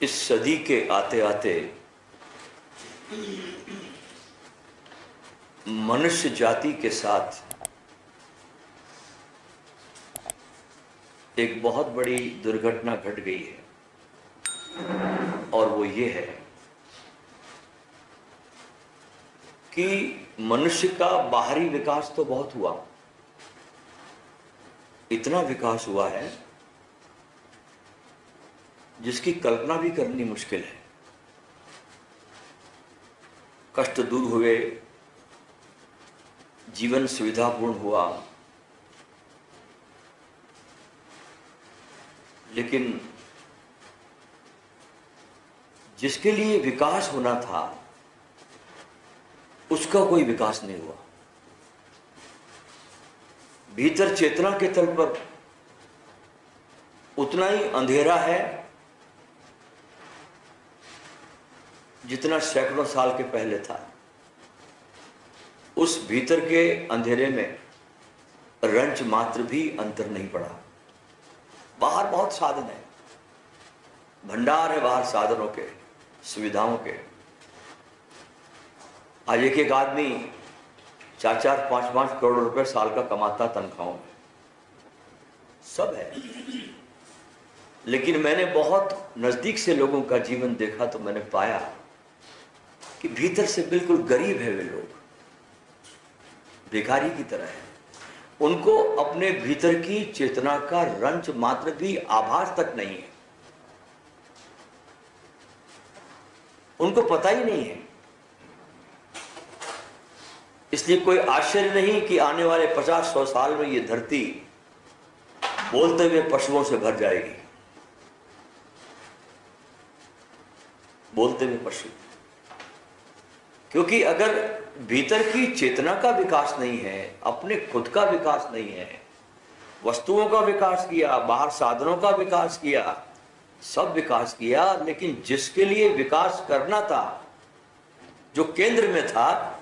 इस सदी के आते आते मनुष्य जाति के साथ एक बहुत बड़ी दुर्घटना घट गई है, और वो ये है कि मनुष्य का बाहरी विकास तो बहुत हुआ, इतना विकास हुआ है जिसकी कल्पना भी करनी मुश्किल है। कष्ट दूर हुए, जीवन सुविधापूर्ण हुआ, लेकिन जिसके लिए विकास होना था उसका कोई विकास नहीं हुआ। भीतर चेतना के तल पर उतना ही अंधेरा है जितना सैकड़ों साल के पहले था। उस भीतर के अंधेरे में रंच मात्र भी अंतर नहीं पड़ा। बाहर बहुत साधन है, भंडार है बाहर साधनों के, सुविधाओं के। आज एक आदमी 4-4, 5-5 करोड़ रुपए साल का कमाता तनख्वाहों में, सब है। लेकिन मैंने बहुत नजदीक से लोगों का जीवन देखा तो मैंने पाया कि भीतर से बिल्कुल गरीब है वे लोग, भिखारी की तरह है। उनको अपने भीतर की चेतना का रंच मात्र भी आभास तक नहीं है, उनको पता ही नहीं है। इसलिए कोई आश्चर्य नहीं कि आने वाले 50-100 साल में ये धरती बोलते हुए पशुओं से भर जाएगी। बोलते हुए पशु, क्योंकि अगर भीतर की चेतना का विकास नहीं है, अपने खुद का विकास नहीं है, वस्तुओं का विकास किया, बाहर साधनों का विकास किया, सब विकास किया, लेकिन जिसके लिए विकास करना था, जो केंद्र में था,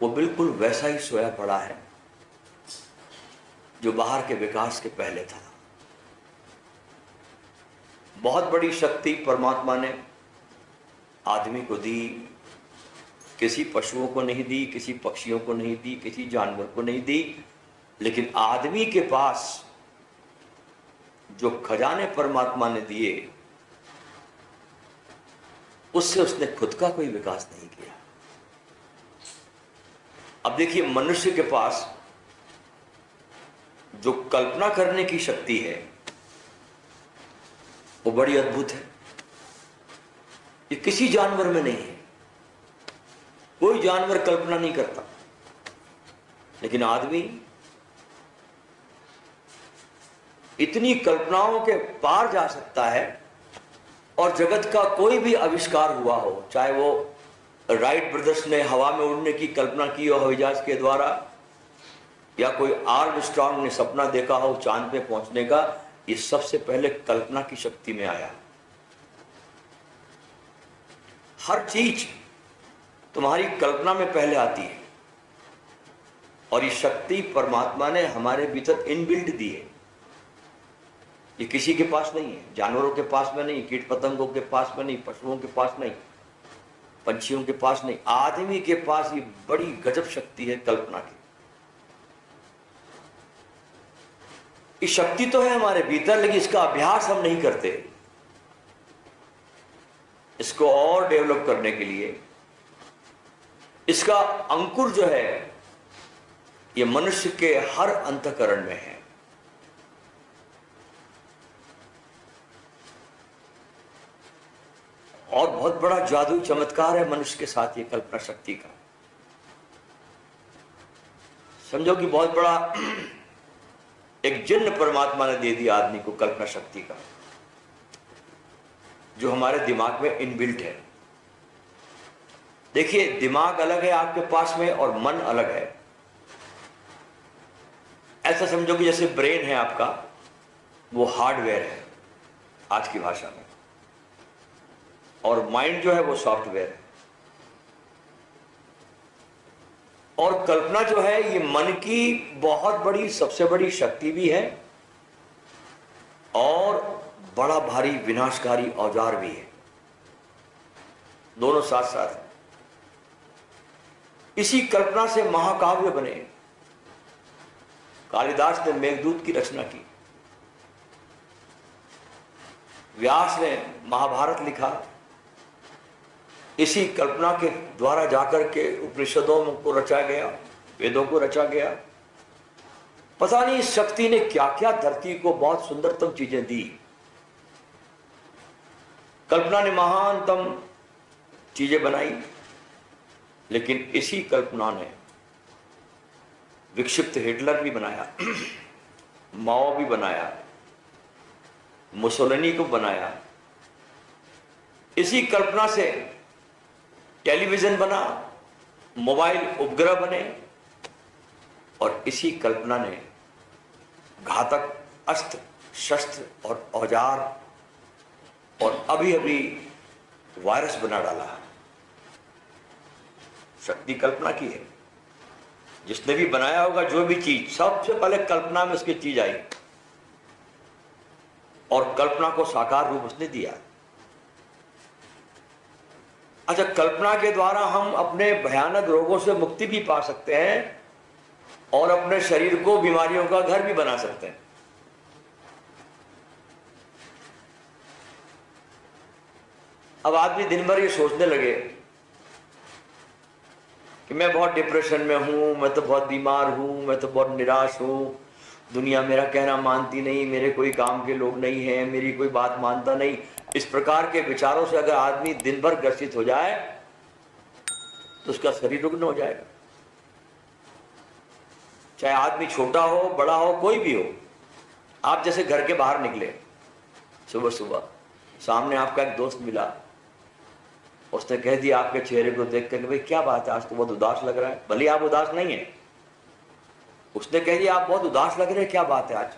वो बिल्कुल वैसा ही सोया पड़ा है जो बाहर के विकास के पहले था। बहुत बड़ी शक्ति परमात्मा ने आदमी को दी, किसी पशुओं को नहीं दी, किसी पक्षियों को नहीं दी, किसी जानवर को नहीं दी, लेकिन आदमी के पास जो खजाने परमात्मा ने दिए उससे उसने खुद का कोई विकास नहीं किया। अब देखिए, मनुष्य के पास जो कल्पना करने की शक्ति है वो बड़ी अद्भुत है। ये किसी जानवर में नहीं है, कोई जानवर कल्पना नहीं करता, लेकिन आदमी इतनी कल्पनाओं के पार जा सकता है। और जगत का कोई भी आविष्कार हुआ हो, चाहे वो राइट ब्रदर्स ने हवा में उड़ने की कल्पना की हो हवाई जहाज के द्वारा, या कोई आर्मस्ट्रांग ने सपना देखा हो चांद पे पहुंचने का, ये सबसे पहले कल्पना की शक्ति में आया। हर चीज तुम्हारी कल्पना में पहले आती है, और ये शक्ति परमात्मा ने हमारे भीतर इनबिल्ट दी है। ये किसी के पास नहीं है, जानवरों के पास में नहीं, कीट पतंगों के पास में नहीं, पशुओं के पास नहीं, पंछियों के पास नहीं, आदमी के पास ये बड़ी गजब शक्ति है कल्पना की। ये शक्ति तो है हमारे भीतर, लेकिन इसका अभ्यास हम नहीं करते। इसको और डेवलप करने के लिए इसका अंकुर जो है ये मनुष्य के हर अंतःकरण में है। और बहुत बड़ा जादुई चमत्कार है मनुष्य के साथ ये कल्पना शक्ति का। समझो कि बहुत बड़ा एक जिन्न परमात्मा ने दे दिया आदमी को कल्पना शक्ति का, जो हमारे दिमाग में इनबिल्ट है। देखिए, दिमाग अलग है आपके पास में और मन अलग है। ऐसा समझो कि जैसे ब्रेन है आपका, वो हार्डवेयर है आज की भाषा में, और माइंड जो है वो सॉफ्टवेयर है। और कल्पना जो है ये मन की बहुत बड़ी, सबसे बड़ी शक्ति भी है, और बड़ा भारी विनाशकारी औजार भी है, दोनों साथ साथ हैं। इसी कल्पना से महाकाव्य बने। कालिदास ने मेघदूत की रचना की, व्यास ने महाभारत लिखा, इसी कल्पना के द्वारा जाकर के उपनिषदों को रचा गया, वेदों को रचा गया। पता नहीं इस शक्ति ने क्या क्या धरती को बहुत सुंदरतम चीजें दी। कल्पना ने महानतम चीजें बनाई, लेकिन इसी कल्पना ने विक्षिप्त हिटलर भी बनाया, माओ भी बनाया, मुसोलिनी को बनाया। इसी कल्पना से टेलीविजन बना, मोबाइल उपग्रह बने, और इसी कल्पना ने घातक अस्त्र शस्त्र और औजार और अभी अभी वायरस बना डाला। शक्ति कल्पना की है। जिसने भी बनाया होगा जो भी चीज, सबसे पहले कल्पना में उसकी चीज आई और कल्पना को साकार रूप उसने दिया। अच्छा, कल्पना के द्वारा हम अपने भयानक रोगों से मुक्ति भी पा सकते हैं और अपने शरीर को बीमारियों का घर भी बना सकते हैं। अब आदमी दिन भर ये सोचने लगे कि मैं बहुत डिप्रेशन में हूं, मैं तो बहुत बीमार हूं, मैं तो बहुत निराश हूं, दुनिया मेरा कहना मानती नहीं, मेरे कोई काम के लोग नहीं हैं, मेरी कोई बात मानता नहीं। इस प्रकार के विचारों से अगर आदमी दिन भर ग्रसित हो जाए तो उसका शरीर रुग्ण हो जाएगा। चाहे आदमी छोटा हो, बड़ा हो, कोई भी हो। आप जैसे घर के बाहर निकले सुबह सुबह, सामने आपका एक दोस्त मिला, उसने कह दिया आपके चेहरे को देख कर, भाई क्या बात है, आज तो बहुत उदास लग रहा है। भले आप उदास नहीं है, उसने कह दिया आप बहुत उदास लग रहे हैं, क्या बात है आज।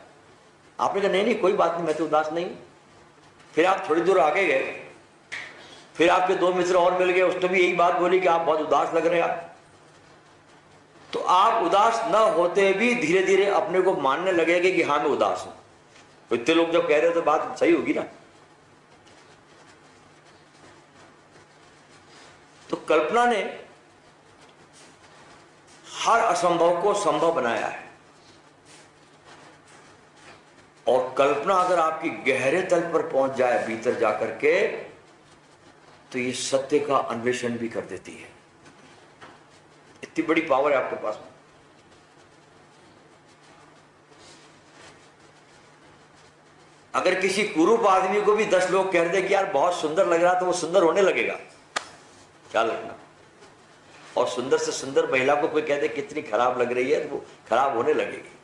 आपने कहा नहीं नहीं कोई बात नहीं, मैं तो उदास नहीं। फिर आप थोड़ी दूर आगे गए, फिर आपके दो मित्र और मिल गए, उसने भी यही बात बोली कि आप बहुत उदास लग रहे हैं आप। तो आप उदास न होते भी धीरे धीरे अपने को मानने लगेंगे कि हाँ मैं उदास हूं। तो इतने लोग जब कह रहे हो तो बात सही होगी ना। तो कल्पना ने हर असंभव को संभव बनाया है, और कल्पना अगर आपकी गहरे तल पर पहुंच जाए भीतर जाकर के, तो ये सत्य का अन्वेषण भी कर देती है। इतनी बड़ी पावर है आपके पास। अगर किसी कुरूप आदमी को भी 10 लोग कह दे कि यार बहुत सुंदर लग रहा, तो वो सुंदर होने लगेगा, ख्याल रखना। और सुंदर से सुंदर महिला को कोई कहते कितनी खराब लग रही है, तो वो खराब होने लगेगी।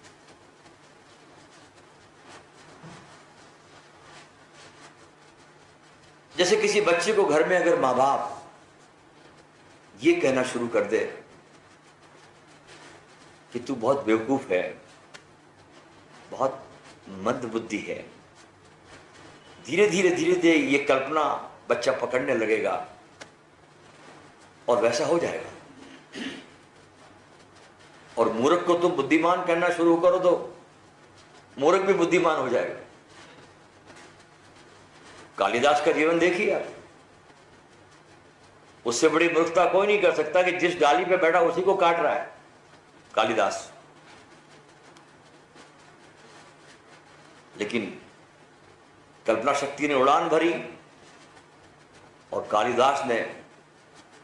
जैसे किसी बच्चे को घर में अगर माँ बाप ये कहना शुरू कर दे कि तू बहुत बेवकूफ है, बहुत मंद बुद्धि है, धीरे धीरे ये कल्पना बच्चा पकड़ने लगेगा और वैसा हो जाएगा। और मूर्ख को तुम बुद्धिमान कहना शुरू करो तो मूर्ख भी बुद्धिमान हो जाएगा। कालिदास का जीवन देखिए आप, उससे बड़ी मूर्खता कोई नहीं कर सकता कि जिस डाली पे बैठा उसी को काट रहा है कालिदास। लेकिन कल्पना शक्ति ने उड़ान भरी और कालिदास ने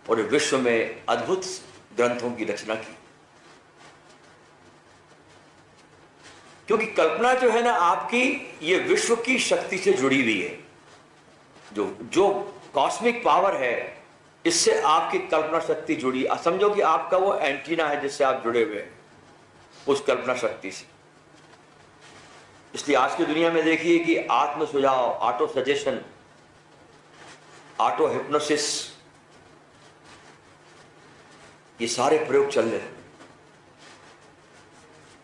पूरे विश्व में अद्भुत ग्रंथों की रचना की। क्योंकि कल्पना जो है ना आपकी, ये विश्व की शक्ति से जुड़ी हुई है। जो कॉस्मिक पावर है, इससे आपकी कल्पना शक्ति जुड़ी। समझो कि आपका वो एंटीना है जिससे आप जुड़े हुए हैं उस कल्पना शक्ति से। इसलिए आज की दुनिया में देखिए कि आत्म सुझाव, ऑटो सजेशन, ऑटो हिप्नोसिस, ये सारे प्रयोग चल रहे हैं,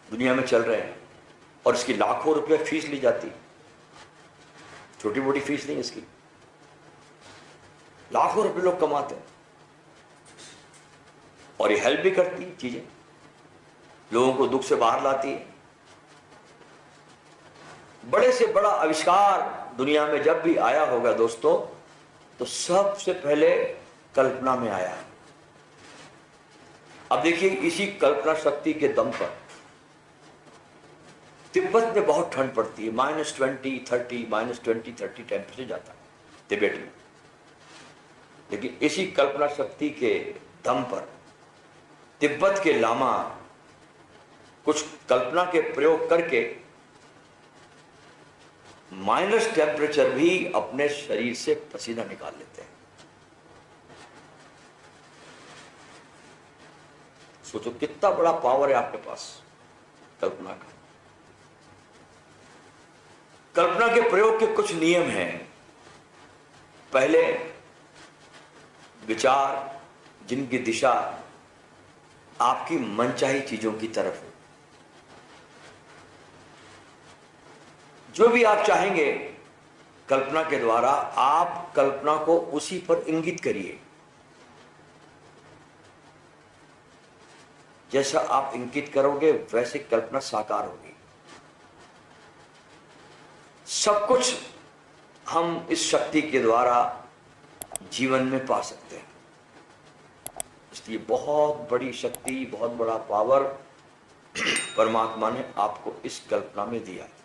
दुनिया में चल रहे हैं, और इसकी लाखों रुपए फीस ली जाती। छोटी मोटी फीस नहीं इसकी, लाखों रुपए लोग कमाते हैं। और ये हेल्प भी करती है, चीजें लोगों को दुख से बाहर लाती है। बड़े से बड़ा आविष्कार दुनिया में जब भी आया होगा दोस्तों, तो सबसे पहले कल्पना में आया। अब देखिए, इसी कल्पना शक्ति के दम पर तिब्बत में बहुत ठंड पड़ती है, -20, -30 टेम्परेचर जाता है तिब्बत में। लेकिन इसी कल्पना शक्ति के दम पर तिब्बत के लामा कुछ कल्पना के प्रयोग करके माइनस टेम्परेचर भी अपने शरीर से पसीना निकाल लेते हैं। सोचो कितना बड़ा पावर है आपके पास कल्पना का। कल्पना के प्रयोग के कुछ नियम हैं। पहले, विचार जिनकी दिशा आपकी मनचाही चीजों की तरफ हो। जो भी आप चाहेंगे कल्पना के द्वारा, आप कल्पना को उसी पर इंगित करिए। जैसा आप इंगित करोगे वैसे कल्पना साकार होगी। सब कुछ हम इस शक्ति के द्वारा जीवन में पा सकते हैं। इसलिए बहुत बड़ी शक्ति, बहुत बड़ा पावर परमात्मा ने आपको इस कल्पना में दिया है।